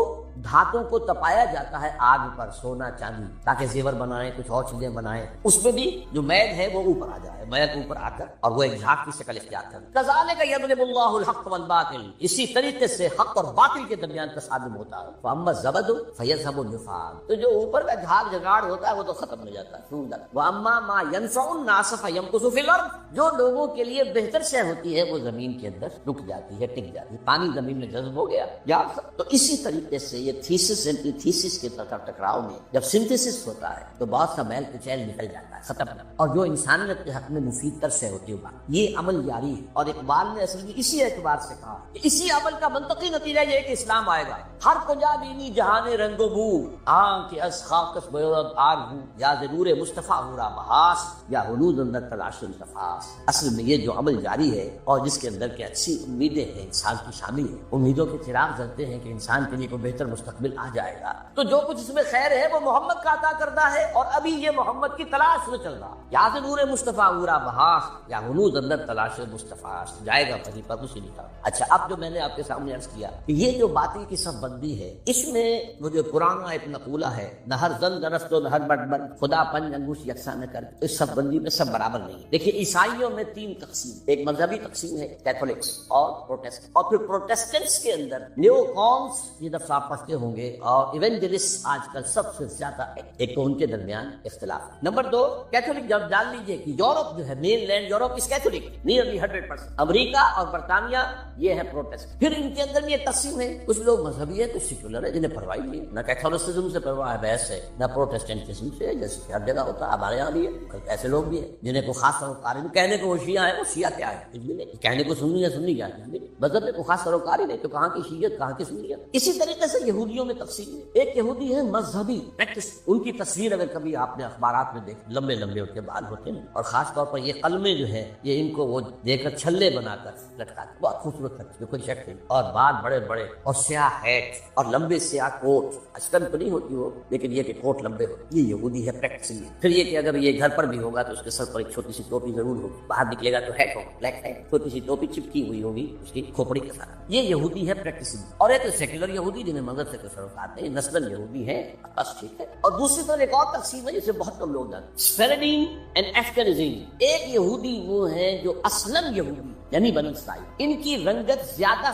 S1: دھاتوں کو تپایا جاتا ہے آگ پر، سونا چاندی، تاکہ زیور بنائیں، کچھ اور چیزیں بنائیں، اس میں بھی جو مید ہے وہ اوپر آ جائے، مید اوپر آ کر اور وہ ایک جھاگ کی شکل اختیار کرے۔ کذالک یضرب اللہ الحق والباطل، اسی طریقے سے حق اور باطل کے درمیان تصادم ہوتا ہے۔ فاما الزبد فیذهب الجفاء، تو جو اوپر کا جھاگ جگاڑ ہوتا ہے وہ تو ختم ہو جاتا ہے۔ واما ما ينفع الناس فيمكث في الارض، جو لوگوں کے لیے بہتر شے ہوتی ہے وہ زمین کے اندر رک جاتی ہے، ٹک جاتی ہے۔ پانی زمین میں جذب ہو گیا یا تو اسی طریقے سے یہ تھیسس اینٹی تھیسس کے ٹکراؤ میں جب سنتھسس ہوتا ہے تو بہت سا میل کچیل نکل جاتا ہے، ختم، اور جو انسانیت کے حق میں مفید تر شے ہوتی ہے یہ عمل جاری ہے۔ اور اقبال نے اصل میں اسی اعتبار سے کہا کہ اسی عمل کا منطقی نتیجہ یہ ہے کہ اسلام آئے گا۔ ہر کجا بینی جہان رنگ و بو، آنکھ کے از خاکس بیورد آر ہوں، یا ضرور مصطفیٰ ہورا بحاس، یا حلود اندر تلاش التفاس۔ اصل میں یہ جو عمل جاری ہے اور جس کے اندر کے اچھی امیدیں ہیں انسان کی شامل ہیں، امیدوں کے چراغ جلتے ہیں کہ انسان کے لیے کوئی بہتر مستقبل آ جائے گا، تو جو کچھ اس میں خیر ہے وہ محمد کا عطا کردہ ہے، اور ابھی یہ محمد کی تلاش میں چل رہا، یا ضرور مصطفیٰ ہورا بحاس، یا حلود اندر تلاش مصطفیٰ، جائے گا پری پر اسی لکھا۔ اچھا، اب جو میں نے آپ کے سامنے عرض کیا کہ یہ جو باطل کی صف بندی ہے، اس میں وہ جو پرانا ایک نقولہ ہے، نہ ہر زن درست و نہ ہر بڑبڑ، خدا پنج انگوش یکساں نہ کر، اس صف بندی میں سب برابر نہیں۔ دیکھیے عیسائیوں میں تین تقسیم، ایک مذہبی تقسیم ہے کیتھولکس اور پروٹسٹنٹ، اور پھر پروٹسٹنٹس کے اندر نیو کانس، یہ دفعہ آپ پڑھتے ہوں گے، اور ایونجلسٹ آج کل سب سے زیادہ ایک تو ان کے درمیان اختلاف۔ نمبر دو، کیتھولک جب جان لیجئے کہ یورپ جو ہے مین لینڈ یورپ اس کیتھولک نیئرلی 100%، امریکہ اور برطانیہ یہ ہے پروٹسٹ۔ پھر ان کے اندر بھی ایک تقسیم ہے، کچھ لوگ مذہبی ہے، کچھ سیکولر ہے، جنہیں پرواہ نہیں ہے، نہ کیتھولسزم سے پرواہ ہے، بحث ہے، نہ پروٹسٹنٹزم سے، جیسے کہ ہر جگہ ہوتا ہے، ہمارے یہاں بھی ہے۔ ایسے لوگ بھی ہیں جنہیں کو خاص سروکار ہے، کہنے کو وہ شیعہ ہے، وہ شیعہ کیا ہے کچھ بھی نہیں، کہنے کو سنی ہے، سنی کیا ہے، مذہب میں کوئی خاص سروکار ہی نہیں، تو کہاں کی شیعت کہاں کی سنیت۔ اسی طریقے سے یہودیوں میں تقسیم ہے، ایک یہودی ہے مذہبی پریکٹس، ان کی تصویر اگر کبھی آپ نے اخبارات میں دیکھ، لمبے لمبے ان کے بال ہوتے ہیں، اور خاص طور پر یہ قلمیں جو ہے یہ ان کو وہ دے کر چھلے بنا کر لٹکاتے، بہت خوبصورت لگتی ہے، کوئی شک نہیں، اور بال بڑے بڑے اور سیاہ ہیٹ اور لمبے سیاہ کوٹ، اچکن تو نہیں ہوتی وہ، لیکن یہ کہ کوٹ لمبے ہوتے، یہ یہودی ہے پریکٹس۔ پھر یہ کہ اگر یہ گھر پر بھی ہوگا تو اس کے سر پر ایک چھوٹی سی ٹوپی ضرور ہوگی، باہر نکلے گا تو ہیٹ ہوگا، بلیک ہیٹ، چھوٹی سی ٹوپی چپکی ہوئی ہوگی اس کی کھوپڑی کے ساتھ، یہ یہودی ہے پریکٹسنگ۔ اور ایک سیکولر یہودی جنہیں مذہب سے کوئی سروکار نہیں، نسلاً یہودی ہے، بس ٹھیک ہے۔ اور دوسری طرف ایک اور تقسیم ہے جسے بہت کم لوگ جانتے ہیں، سپیرڈین اینڈ افغانزم۔ ایک یہودی وہ ہے جو اصلاً یہودی یعنی بنی اسرائیل، ان کی رنگت زیادہ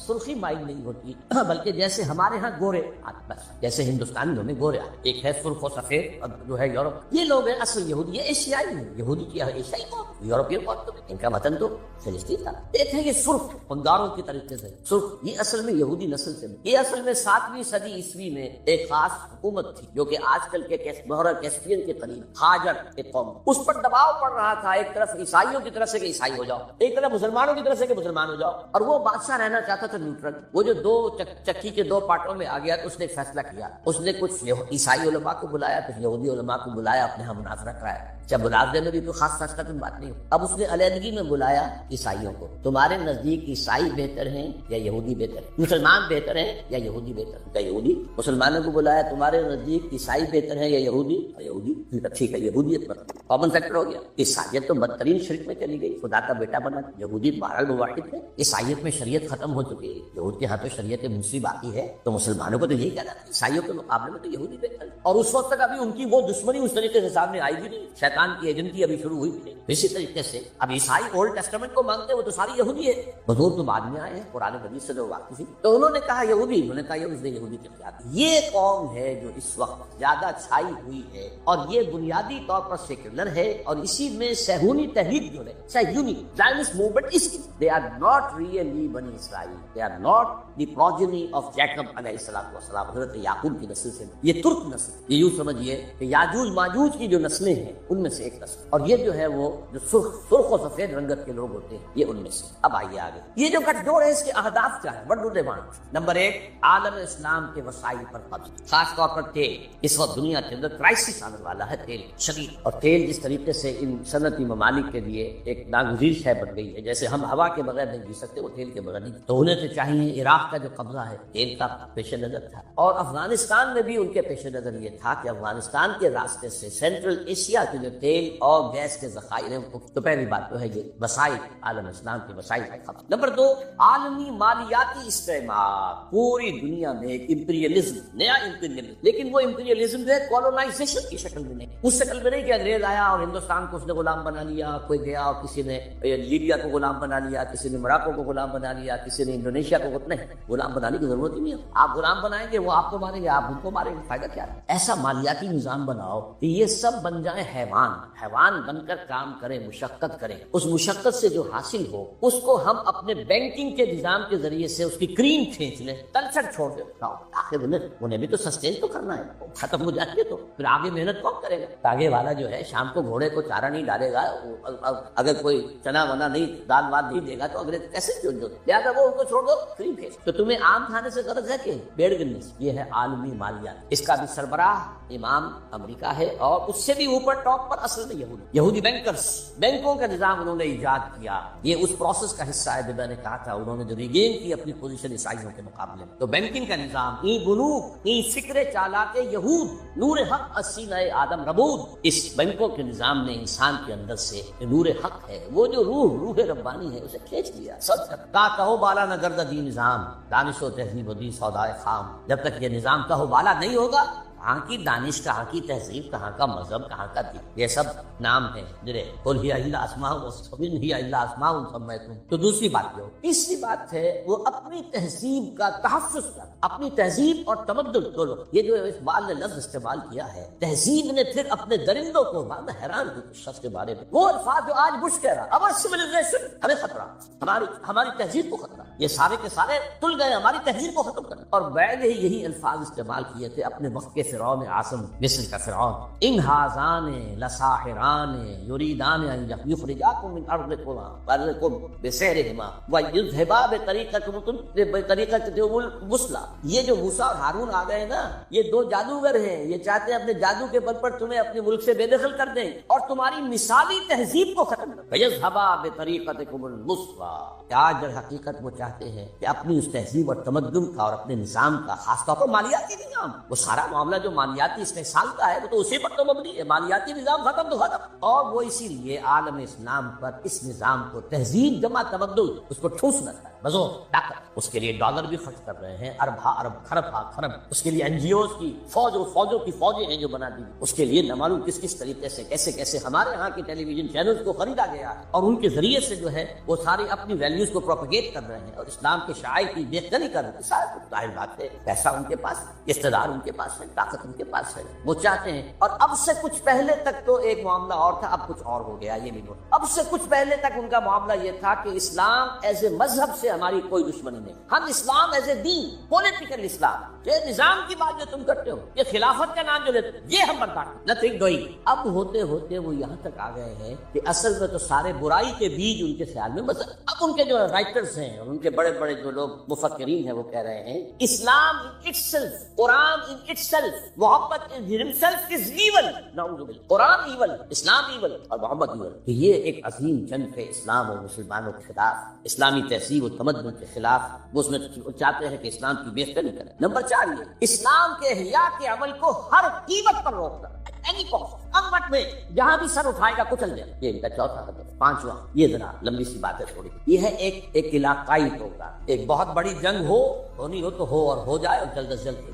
S1: سرخی مائل نہیں ہوتی، بلکہ جیسے ہمارے ہاں گورے، بس جیسے ہندوستانیوں میں گورے، ایک ہے سرخ و سفید اور جو ہے یورپ، یہ لوگ ہیں اصل یہودی، یہ ایشیائی ہیں، یہودی کی ایشیائی قوم، یورپین قوم، تو ان کا وطن تو فلسطین تھا۔ ایک ہے یہ سرخ پنگاروں کی طریقے سے سرخ، یہ اصل میں یہودی نسل سے، یہ اصل میں 7ویں صدی عیسوی میں ایک خاص حکومت تھی جو کہ آج کل کے بحیرہ کیسپیئن کے قریب ہاجر ایک قوم، اس پر دباؤ پڑ رہا تھا، ایک طرف عیسائیوں کی طرف سے کہ عیسائی ہو جاؤ، ایک طرف مسلمانوں کی طرف سے کہ مسلمان ہو جاؤ، اور وہ بادشاہ رہنا چاہتا تھا نیوٹرل۔ وہ جو دو چکی کے دو پارٹوں میں آ گیا تو اس نے ایک فیصلہ کیا، اس نے کچھ عیسائی علماء کو بلایا، کچھ یہودی علماء کو بلایا، اپنے ہاں مناظرہ کرایا۔ جب مناظرے میں بھی کوئی خاص فیصلہ کی بات نہیں، اب اس نے علیحدگی میں بلایا عیسائیوں کو، تمہارے نزدیک عیسائی بہتر ہیں یا یہودی بہتر ہیں، مسلمان بہتر ہیں یا یہودی بہتر ہیں؟ یہودی۔ مسلمانوں کو بلایا، تمہارے نزدیک عیسائی بہتر ہیں یا یہودی؟ یہودی۔ ٹھیک ہے، یہودیت پر کامن فیکٹر ہو گیا۔ عیسائیت تو بدترین شرک میں چلی گئی، خدا کا بیٹا بنا، یہودی بہرحال واحد ہے۔ عیسائیت میں شریعت ختم ہو چکی ہے، یہود کے ہاتھوں شریعت موسی باقی ہے، تو مسلمانوں کو تو یہی کہنا تھا عیسائیوں کے مقابلے میں تو یہودی بہتر ہے، اور اس وقت تک ابھی ان کی وہ دشمنی اس طریقے سے سامنے آئی بھی نہیں، شیطان کی ایجنٹی ابھی شروع ہوئی بھی نہیں۔ اسی طریقے سے اب عیسائی اولڈ ٹیسٹمنٹ کو مانگتے ہیں، وہ تو ساری یہودی ہے، حضور تو بعد میں آئے ہیں، قرآن مجید سے جو واقف تھی، تو انہوں نے کہا یہودی، انہوں نے کہا یہودی کے خلاف۔ یہ قوم ہے جو اس وقت زیادہ چھائی ہوئی ہے، اور یہ بنیادی طور پر سیکولر ہے، اور اسی میں صہیونی تحریک جو ہے، صہیونی زائنسٹ موومنٹ، اس کی they are not really بنی اسرائیل، they are not the progeny of Jacob علیہ السلام، حضرت یعقوب کی نسل سے، یہ ترک نسل، یہ یوں سمجھیے کہ یاجوج ماجوج کی جو نسلیں ہیں ان میں سے ایک نسل، اور یہ جو ہے وہ جو سرخ و سفید رنگت کے لوگ ہوتے ہیں، یہ ان میں سے۔ اب آئیے آگے، یہ جو گٹھ جوڑ ہے اس کے اہداف کیا ہے؟ what do they want؟ Number 1، عالم اسلام کے وسائل پر قبض، خاص طور پر تیل۔ اس وقت دنیا کے اندر کرائسس آنے والا ہے تیل شدید، اور تیل جس طریقے سے ان صنعتی ممالک کے لیے ایک ناگزیر شے بن گئی ہے، جیسے ہم ہوا کے بغیر نہیں جی سکتے، وہ تیل کے بغیر نہیں، تو انہیں تو چاہیے۔ عراق کا جو قبضہ ہے تیل کا پیش نظر تھا، اور افغانستان میں بھی ان کے پیش نظر یہ تھا کہ افغانستان کے راستے سے سینٹرل ایشیا کے جو تیل اور گیس کے ذخائر وسائل ہیں تو پہلی بات تو ہے یہ وسائل، عالم اسلام کے وسائل کا ختم۔ نمبر 2، عالمی مالیاتی استعمار، پوری دنیا میں ایک امپیریلزم، نیا امپیریلزم، لیکن وہ امپیریلزم جو ہے کولونائزیشن کی شکل میں نہیں، اس شکل میں نہیں کہ انگریز آیا اور ہندوستان کو اس نے غلام بنا لیا، کوئی گیا اور کسی نے لیبیا کو غلام بنا لیا، کسی نے موراکو کو غلام بنا لیا، کسی نے انڈونیشیا کو، نہیں، غلام بنانے کی ضرورت ہی نہیں ہے۔ آپ غلام بنائیں گے وہ آپ کو ماریں گے، آپ ان کو ماریں گے، فائدہ کیا ہے؟ ایسا مالیاتی نظام بناؤ کہ یہ سب بن جائیں حیوان بن کر کام کریں، مشقت کریں، اس مشقت سے جو حاصل ہو اس کو ہم اپنے بینکنگ کے نظام کے ذریعے سے اس کی کریم کھینچ لیں، تلچھٹ چھوڑ دیں، آخر انہیں بھی تو سسٹین تو کرنا ہے، ختم ہو جائیں گے تو پھر آگے محنت کون کرے گا؟ آگے والا جو ہے شام کو گھوڑے کو چارہ نہیں ڈالے گا، اگر کوئی چنا ونا نہیں دال وال نہیں دے گا تو اگلے کیسے چھوڑ دو؟ لہٰذا وہ ان کو چھوڑ دو، کریم کھینچ۔ تو تمہیں آم کھانے سے غرض ہے کہ پیڑ گننے سے؟ یہ ہے عالمی مالیات، اس کا بھی سربراہ امام امریکہ ہے، اور اس سے بھی اوپر ٹاپ پر اصل میں یہودی بینکرز، بینکوں کا نظام انہوں نے ایجاد کیا۔ یہ اس پروسیس کا حصہ ہے جو میں نے کہا تھا، انہوں نے جو ریگین کی اپنی پوزیشن عیسائیوں کے مقابلے میں۔ تو بینکنگ کا نظام، ای بنوک، ای فکر چالاک یہود، نور حق السینہ آدم ربود، اس بینکوں کے نظام نے انسان کے اندر سے نور حق ہے، وہ جو روح ربانی ہے، اسے کھینچ لیا۔ سب کا کہو بالا نہ گرد دی نظام، دانش و تہذیب و دی سودائے خام۔ جب تک یہ نظام کہو بالا نہیں ہوگا، کہاں کی دانش، کہاں کی تہذیب، کہاں کا مذہب، کہاں کا دین، یہ سب نام ہیں جرے قل ہی الا اسماء وصفن ہی الا اسماء سمیتم۔ تو دوسری بات یہ، تیسری بات ہے وہ اپنی تہذیب کا تحفظ کر، اپنی تہذیب اور تمدن دونوں، یہ جو اقبال نے لفظ استعمال کیا ہے تہذیب نے، پھر اپنے درندوں کو میں حیران ہوں اس شخص کے بارے میں، وہ الفاظ جو آج بش کہہ رہا، اور سیویلائزیشن ہمیں خطرہ، ہماری تہذیب کو خطرہ، یہ سارے کے سارے تل گئے ہماری تہذیب کو ختم کرنا۔ اور بیل ہی یہی الفاظ استعمال کیے تھے اپنے وقت کے فرعون اعظم مصر کا فرعون، ان ہاذان لساحران یریدان ان یخرجاکم من ارضکم بسحرہما ویذھبا بطریقتکم المثلی۔ یہ جو موسیٰ اور ہارون آ گئے نا، یہ دو جادوگر ہیں، یہ چاہتے ہیں اپنے جادو کے بل پر تمہیں اپنے ملک سے بے دخل کر دیں اور تمہاری مثالی تہذیب کو ختم کر دیں۔ ویذھبا بطریقتکم المثلی، آج در حقیقت وہ چاہتے ہیں کہ اپنی اس تہذیب اور تمدن کا اور اپنے نظام کا، خاص طور پر مالیاتی نظام، وہ سارا معاملہ جو مالیاتی استحصال کا ہے وہ تو اسی پر تو مبنی ہے، مالیاتی نظام ختم تو ختم۔ اور وہ اسی لیے عالم اسلام پر اس نظام کو، تہذیب جمع تمدن، اس کو ٹھوسنا چاہتا ہے بزور طاقت، اس کے لیے ڈالر بھی خرچ کر رہے ہیں، ارب خرب، اس کے لیے این جی اوز کی فوجوں کی فوجیں ہیں جو بنا دی، اس کے لیے نہ معلوم کس طریقے سے کیسے ہمارے ہاں کے ٹیلی ویژن چینلز کو خریدا گیا ہے، اور ان کے ذریعے سے جو ہے وہ ساری اپنی ویلیوز کو پروپیگیٹ کر رہے ہیں اور اسلام کے شعائر کی دیکھتنی کر رہے ہیں۔ سارے ظاہر بات ہے، پیسہ ان کے پاس ہے، اقتدار ان کے پاس ہے، طاقت ان کے پاس ہے، وہ چاہتے ہیں۔ اور اب سے کچھ پہلے تک تو ایک معاملہ اور تھا، اب کچھ اور ہو گیا، یہ بھی بول۔ اب سے کچھ پہلے تک ان کا معاملہ یہ تھا کہ اسلام ایز اے مذہب سے ہماری کوئی دشمنی نہیں، ہم اسلام as a then, political Islam, یہ نظام کی بات جو تم کرتے ہو، یہ خلافت کا نام جو لیتے ہو، یہ ہم برداشت نتھنگ ڈوئنگ۔ اب ہوتے ہوتے وہ یہاں تک آ گئے ہیں کہ اصل میں تو سارے برائی کے بیج ان کے خیال میں، مثلا اب ان کے جو رائٹرز ہیں اور ان کے بڑے بڑے جو لوگ مفکرین ہیں وہ کہہ رہے ہیں Islam in itself, Quran in itself, Muhammad in himself is evil, نعوذ باللہ، قرآن ایول، اسلام ایول اور محمد ایول۔ کہ یہ ایک عظیم جنگ ہے اسلام اور مسلمانوں کے خلاف، اسلامی تہذیب و تمدن کے خلاف، وہ اس میں چاہتے ہیں کہ اسلام کی بہتری کریں۔ نمبر 4 یہ اسلام کے احیاء کے عمل کو ہر قیمت پر روکنا، اینی کاسٹ، امت میں جہاں بھی سر اٹھائے گا کچل جائے، یہ ان کا چوتھا ہدف۔ 5واں، یہ ذرا لمبی سی بات ہے تھوڑی، یہ ہے ایک علاقائی پروگرام، ایک بہت بڑی جنگ ہونی ہو تو ہو، اور ہو جائے اور جلد از جلد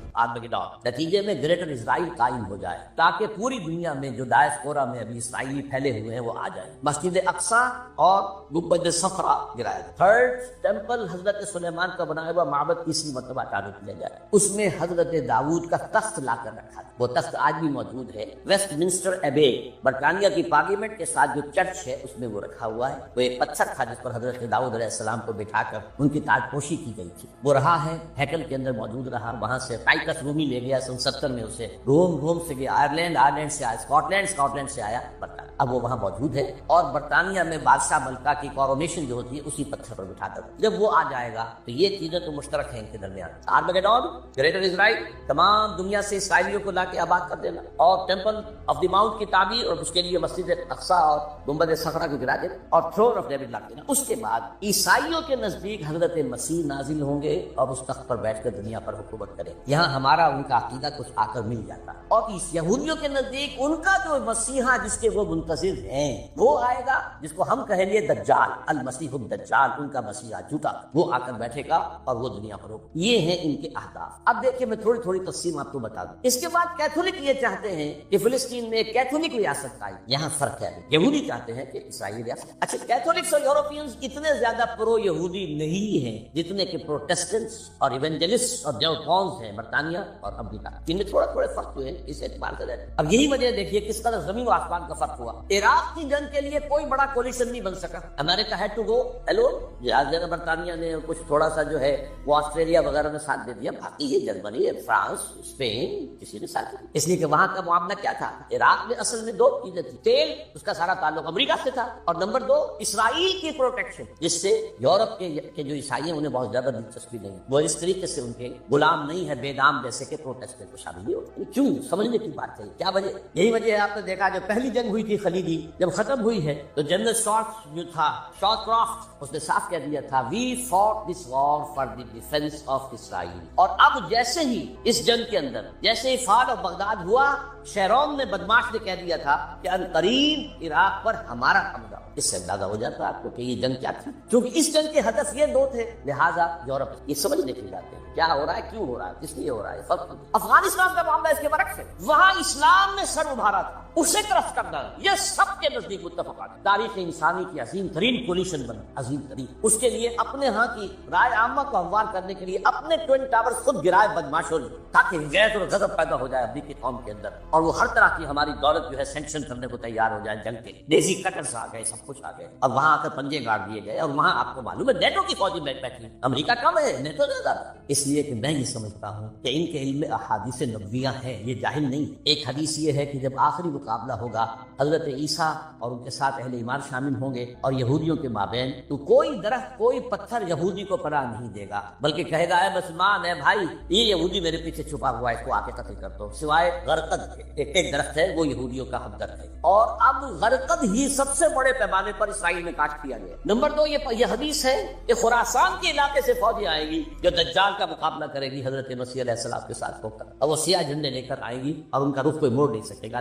S1: نتیجے میں گریٹر اسرائیل قائم ہو جائے، تاکہ پوری دنیا میں جو ڈائسپورا میں ابھی اسرائیلی پھیلے ہوئے ہیں وہ آ جائیں، مسجد اقصیٰ اور گنبد صخرہ گرایا جائے، تھرڈ ٹیمپل حضرت سلیمان کا بنایا ہوا معبد تیسری مرتبہ تعمیر کیا جائے، اس میں حضرت داؤد کا تخت لا کر رکھا، وہ تخت آج بھی موجود ہے، ویسٹ منسٹر ایبے، برطانیہ کی پارلیمنٹ کے ساتھ جو چرچ ہے اس میں وہ رکھا ہوا ہے، وہ ایک پتھر تھا جس پر حضرت داؤد علیہ السلام کو بٹھا کر ان کی تاج پوشی کی گئی تھی، وہ رہا ہے، ہیکل کے اندر موجود رہا، وہاں سے ٹائٹس رومی لے گیا 70 میں اسے، روم سے گیا آئرلینڈ سے آیا، اسکاٹ لینڈ سے آیا برطانیہ، اب وہ وہاں موجود ہے، اور برطانیہ میں بادشاہ ملکہ کی کورونیشن جو ہوتی ہے اسی پتھر پر بٹھا کر، جب وہ آ جائے گا تو یہ چیزیں تو مشترک ہیں ان کے درمیان، آرمیگیڈون، گریٹر اسرائیل، تمام دنیا سے اسرائیلیوں کو لا کے آباد کر دینا، اور ٹیمپل آف دی ماؤنٹ کی تعمیر، اور اس کے لیے مسجد اقصیٰ اور گنبد صخرہ کو گرا دینا، اور تھرون آف ڈیوڈ لا دینا۔ اس کے بعد عیسائیوں کے نزدیک حضرت مسیح نازل ہوں گے اور اس تخت پر بیٹھ کر دنیا پر حکومت کریں، یہاں ہمارا ان کا عقیدہ کچھ آ کر مل جاتا ہے، اور اس یہودیوں کے نزدیک ان کا جو مسیحا جس کے وہ منتظر ہیں. وہ آئے گا جس کو ہم کہیں گے دجال، المسیح الدجال، ان کا مسیح جھوٹا، وہ آ کر بیٹھے گا اور وہ دنیا پر ہوگا. یہ ہیں ان کے اہداف. اب دیکھیں میں تھوڑی تھوڑی تفصیل آپ کو بتا دوں. اس کے بعد کیتھولک یہ چاہتے ہیں کہ فلسطین میں ایک کیتھولک ریاست آئے. یہاں فرق ہے، یہودی چاہتے ہیں کہ اسرائیلی ریاست. اچھا، کیتھولکس اور یورپینز اتنے زیادہ پرو یہودی نہیں ہیں جتنے کہ پروٹیسٹنٹس اور ایونجلسٹ اور ڈیوکونز ہیں برطانیہ اور امریکہ. ان میں تھوڑا تھوڑے فرق ہوئے ہیں اس اعتبار سے. اب یہی وجہ دیکھیے کس قدر زمین و آسمان کا فرق ہوا. عراق کی جنگ کے لیے کوئی بڑا کولیشن نہیں بن سکا. امریکہ ہیڈ ٹو گو الون. زیادہ برطانیہ نے کچھ تھوڑا سا جو ہے وہ آسٹریلیا وغیرہ نے ساتھ دے دیا، باقی یہ جرمنی، فرانس، اسپین کسی نے ساتھ دیا. اس لیے کہ وہاں کا معاملہ کیا تھا، عراق میں اصل میں دو چیزیں تھی. تیل، اس کا سارا تعلق امریکہ سے تھا، اور نمبر دو اسرائیل کی پروٹیکشن، جس سے یورپ کے جو عیسائی ہیں انہیں بہت زیادہ دلچسپی نہیں. وہ اس طریقے سے ان کے غلام نہیں ہے بے دام جیسے کہ پروٹیسٹنٹ کو شامل نہیں ہوتے. کیوں؟ سمجھنے کی بات ہے. کیا وجہ؟ یہی وجہ ہے. آپ نے دیکھا جو پہلی جنگ ہوئی تھی خلیجی، جب ختم ہوئی ہے تو جنرل شارٹ جو تھا، شارٹ کرافٹ، اس نے صاف کہہ دیا تھا we fought this war for the defence of Israel. اور اب جیسے ہی اس جنگ کے اندر جیسے ہی فال آف بغداد ہوا، شیرون نے بدماش نے کہہ دیا تھا کہ عنقریب عراق پر ہمارا حملہ. اس سے اندازہ ہو جاتا ہے آپ کو کہ یہ جنگ کیا تھی، کیونکہ اس جنگ کے ہدف یہ دو تھے. لہٰذا یورپ یہ سمجھنے کی جاتے ہیں کیا ہو رہا ہے، کیوں ہو رہا ہے، کس لیے ہو رہا ہے. فرق افغانستان کا معاملہ اس کے برعکس ہے. وہاں اسلام نے سر ابھارا تھا، اسے کرفٹ کرنا یہ سب کے نزدیک متفقات. تاریخ انسانی کی عظیم ترین کولیشن بنا، عظیم ترین. اس کے لیے اپنے ہاں کی رائے عامہ کو ہموار کرنے کے لیے اپنے ٹوئن ٹاورز خود گرائے بدماشوں نے، تاکہ غیرت اور غضب پیدا ہو جائے امریکی قوم کے اندر، اور وہ ہر طرح کی ہماری دولت جو ہے سینکشن کرنے کو تیار ہو جائے. جنگ کے ڈیزی کٹرز آ گئے، سب کچھ آ گئے، اور وہاں آ کر پنجے گاڑ دیے گئے. اور وہاں آپ کو معلوم ہے نیٹو کی فوجی بیٹھی، امریکہ کم ہے، نیٹو زیادہ. اس لیے کہ میں یہ سمجھتا ہوں کہ ان کے علم میں احادیث نبویہ ہیں، یہ جاہل نہیں. ایک حدیث یہ ہے کہ جب آخری مقابلہ ہوگا حضرت عیسیٰ اور ان کے ساتھ اہل ایمان شامل ہوں گے اور یہودیوں کے مابین، تو کوئی درخت کوئی پتھر یہودی کو پناہ نہیں دے گا، بلکہ کہے گا اے مسلمان، اے بھائی، یہ یہودی میرے پیچھے چھپا ہوا ہے، اس کو آ کے قتل کر دو. سوائے غرقد کے ایک درخت ہے، وہ یہودیوں کا ہمدرد ہے. اور اب غرقد ہی سب سے بڑے پیمانے پر اسرائیل میں کاشت کیا گیا. نمبر دو، یہ حدیث ہے کہ خراسان کے علاقے سے فوجیں آئیں گی جو دجال کا مقابلہ کرے گی حضرت مسیح علیہ السلام کے ساتھ ہو کر، اور وہ سیاہ جھنڈے لے کر آئیں گی اور ان کا رخ کوئی موڑ نہیں سکے گا.